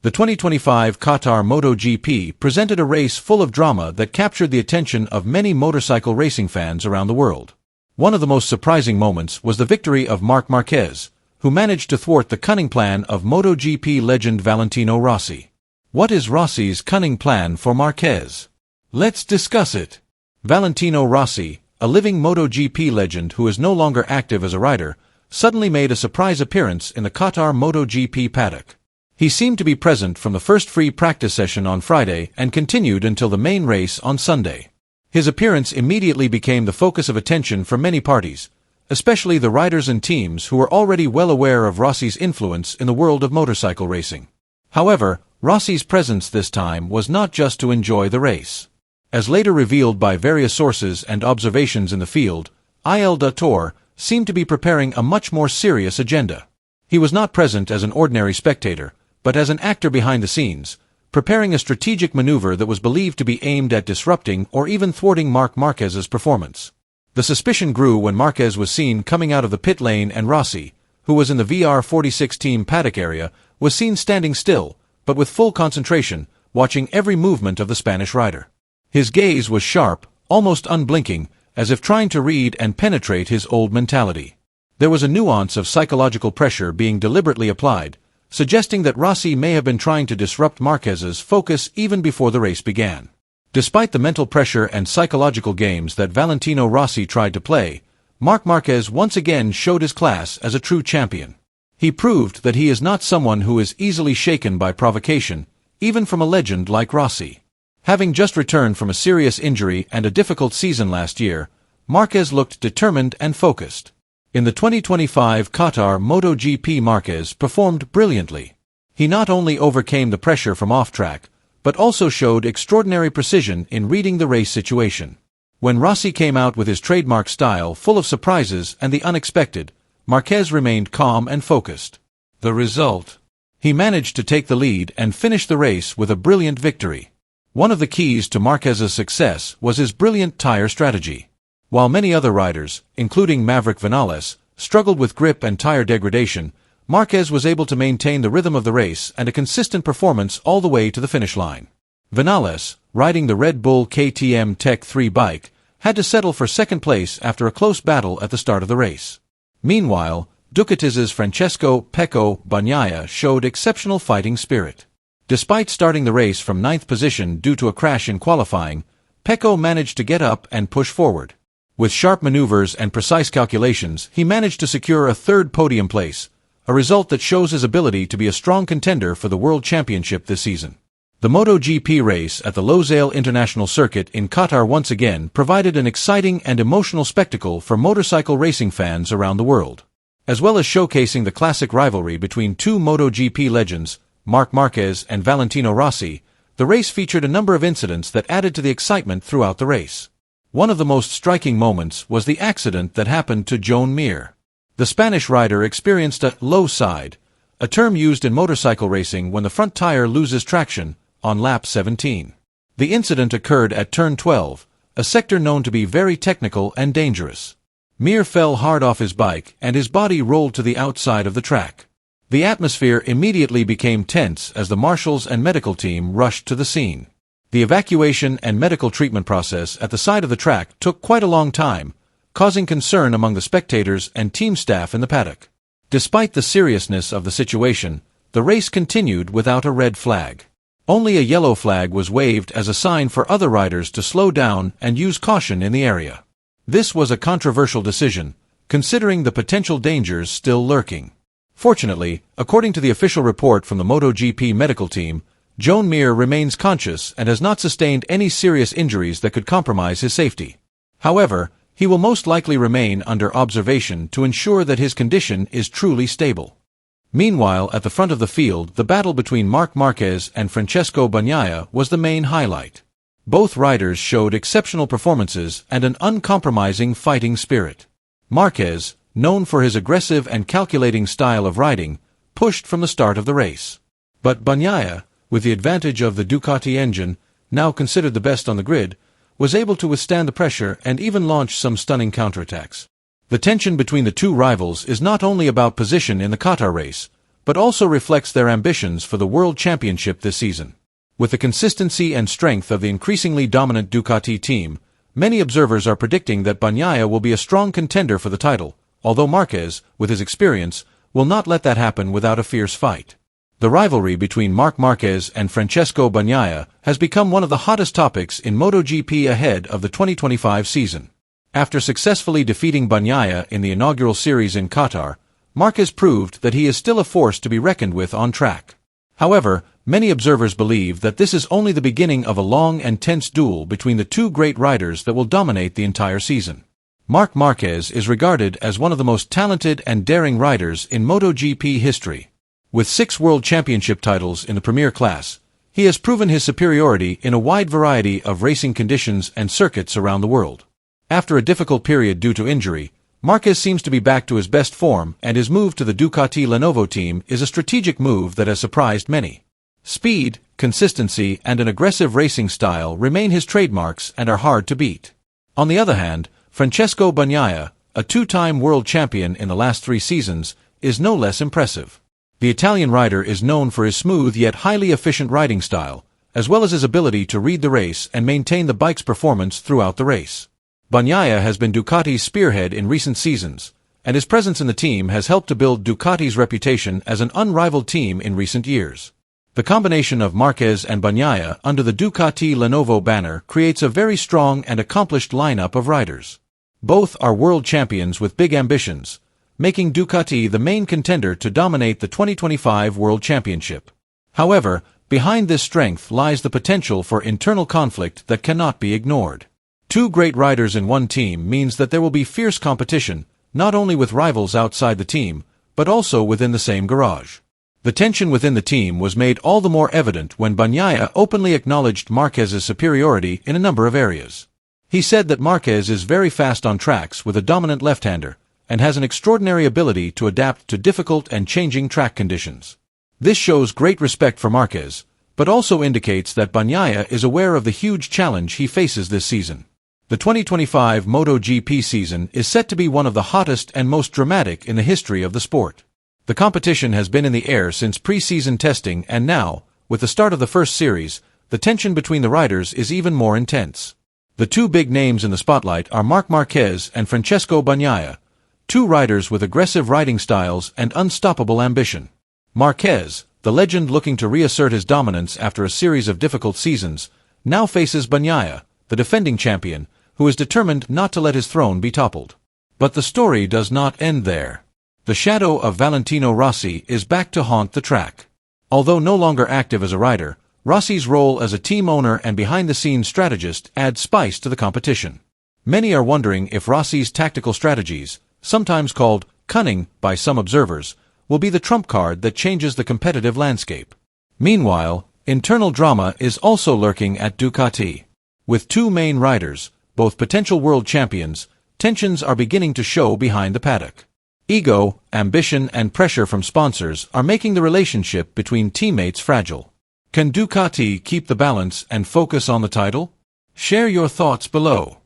The 2025 Qatar MotoGP presented a race full of drama that captured the attention of many motorcycle racing fans around the world. One of the most surprising moments was the victory of Marc Marquez, who managed to thwart the cunning plan of MotoGP legend Valentino Rossi. What is Rossi's cunning plan for Marquez? Let's discuss it. Valentino Rossi, a living MotoGP legend who is no longer active as a rider, suddenly made a surprise appearance in the Qatar MotoGP paddock. He seemed to be present from the first free practice session on Friday and continued until the main race on Sunday. His appearance immediately became the focus of attention for many parties, especially the riders and teams who were already well aware of Rossi's influence in the world of motorcycle racing. However, Rossi's presence this time was not just to enjoy the race. As later revealed by various sources and observations in the field, Il Duttore seemed to be preparing a much more serious agenda. He was not present as an ordinary spectator, but as an actor behind the scenes, preparing a strategic maneuver that was believed to be aimed at disrupting or even thwarting Marc Marquez's performance. The suspicion grew when Marquez was seen coming out of the pit lane and Rossi, who was in the VR46 team paddock area, was seen standing still, but with full concentration, watching every movement of the Spanish rider. His gaze was sharp, almost unblinking, as if trying to read and penetrate his old mentality. There was a nuance of psychological pressure being deliberately applied, suggesting that Rossi may have been trying to disrupt Marquez's focus even before the race began. Despite the mental pressure and psychological games that Valentino Rossi tried to play, Marc Marquez once again showed his class as a true champion. He proved that he is not someone who is easily shaken by provocation, even from a legend like Rossi. Having just returned from a serious injury and a difficult season last year, Marquez looked determined and focused. In the 2025 Qatar MotoGP, Marquez performed brilliantly. He not only overcame the pressure from off-track, but also showed extraordinary precision in reading the race situation. When Rossi came out with his trademark style full of surprises and the unexpected, Marquez remained calm and focused. The result? He managed to take the lead and finish the race with a brilliant victory. One of the keys to Marquez's success was his brilliant tire strategy. While many other riders, including Maverick Vinales, struggled with grip and tire degradation, Marquez was able to maintain the rhythm of the race and a consistent performance all the way to the finish line. Vinales, riding the Red Bull KTM Tech 3 bike, had to settle for second place after a close battle at the start of the race. Meanwhile, Ducati's Pecco Bagnaia showed exceptional fighting spirit. Despite starting the race from 9th position due to a crash in qualifying, Pecco managed to get up and push forward. With sharp maneuvers and precise calculations, he managed to secure a third podium place, a result that shows his ability to be a strong contender for the World Championship this season. The MotoGP race at the Losail International Circuit in Qatar once again provided an exciting and emotional spectacle for motorcycle racing fans around the world. As well as showcasing the classic rivalry between two MotoGP legends, Marc Marquez and Valentino Rossi, the race featured a number of incidents that added to the excitement throughout the race. One of the most striking moments was the accident that happened to Joan Mir. The Spanish rider experienced a low side, a term used in motorcycle racing when the front tire loses traction, on lap 17. The incident occurred at turn 12, a sector known to be very technical and dangerous. Mir fell hard off his bike and his body rolled to the outside of the track. The atmosphere immediately became tense as the marshals and medical team rushed to the scene. The evacuation and medical treatment process at the side of the track took quite a long time, causing concern among the spectators and team staff in the paddock. Despite the seriousness of the situation, the race continued without a red flag. Only a yellow flag was waved as a sign for other riders to slow down and use caution in the area. This was a controversial decision, considering the potential dangers still lurking. Fortunately, according to the official report from the MotoGP medical team, Joan Mir remains conscious and has not sustained any serious injuries that could compromise his safety. However, he will most likely remain under observation to ensure that his condition is truly stable. Meanwhile, at the front of the field, the battle between Marc Marquez and Francesco Bagnaia was the main highlight. Both riders showed exceptional performances and an uncompromising fighting spirit. Marquez, known for his aggressive and calculating style of riding, pushed from the start of the race. But Bagnaia, with the advantage of the Ducati engine, now considered the best on the grid, was able to withstand the pressure and even launch some stunning counterattacks. The tension between the two rivals is not only about position in the Qatar race, but also reflects their ambitions for the World Championship this season. With the consistency and strength of the increasingly dominant Ducati team, many observers are predicting that Bagnaia will be a strong contender for the title, although Marquez, with his experience, will not let that happen without a fierce fight. The rivalry between Marc Marquez and Francesco Bagnaia has become one of the hottest topics in MotoGP ahead of the 2025 season. After successfully defeating Bagnaia in the inaugural series in Qatar, Marquez proved that he is still a force to be reckoned with on track. However, many observers believe that this is only the beginning of a long and tense duel between the two great riders that will dominate the entire season. Marc Marquez is regarded as one of the most talented and daring riders in MotoGP history. With 6 World Championship titles in the Premier class, he has proven his superiority in a wide variety of racing conditions and circuits around the world. After a difficult period due to injury, Marquez seems to be back to his best form, and his move to the Ducati Lenovo team is a strategic move that has surprised many. Speed, consistency, and an aggressive racing style remain his trademarks and are hard to beat. On the other hand, Francesco Bagnaia, a 2-time world champion in the last 3 seasons, is no less impressive. The Italian rider is known for his smooth yet highly efficient riding style, as well as his ability to read the race and maintain the bike's performance throughout the race. Bagnaia has been Ducati's spearhead in recent seasons, and his presence in the team has helped to build Ducati's reputation as an unrivaled team in recent years. The combination of Marquez and Bagnaia under the Ducati Lenovo banner creates a very strong and accomplished lineup of riders. Both are world champions with big ambitions, making Ducati the main contender to dominate the 2025 World Championship. However, behind this strength lies the potential for internal conflict that cannot be ignored. 2 great riders in one team means that there will be fierce competition, not only with rivals outside the team, but also within the same garage. The tension within the team was made all the more evident when Bagnaia openly acknowledged Marquez's superiority in a number of areas. He said that Marquez is very fast on tracks with a dominant left-hander, and has an extraordinary ability to adapt to difficult and changing track conditions. This shows great respect for Marquez, but also indicates that Bagnaia is aware of the huge challenge he faces this season. The 2025 MotoGP season is set to be one of the hottest and most dramatic in the history of the sport. The competition has been in the air since pre-season testing, and now, with the start of the first series, the tension between the riders is even more intense. The 2 big names in the spotlight are Marc Marquez and Francesco Bagnaia, 2 riders with aggressive riding styles and unstoppable ambition. Marquez, the legend looking to reassert his dominance after a series of difficult seasons, now faces Bagnaia, the defending champion, who is determined not to let his throne be toppled. But the story does not end there. The shadow of Valentino Rossi is back to haunt the track. Although no longer active as a rider, Rossi's role as a team owner and behind-the-scenes strategist adds spice to the competition. Many are wondering if Rossi's tactical strategies, sometimes called cunning by some observers, will be the trump card that changes the competitive landscape. Meanwhile, internal drama is also lurking at Ducati. With 2 main riders, both potential world champions, tensions are beginning to show behind the paddock. Ego, ambition, and pressure from sponsors are making the relationship between teammates fragile. Can Ducati keep the balance and focus on the title? Share your thoughts below.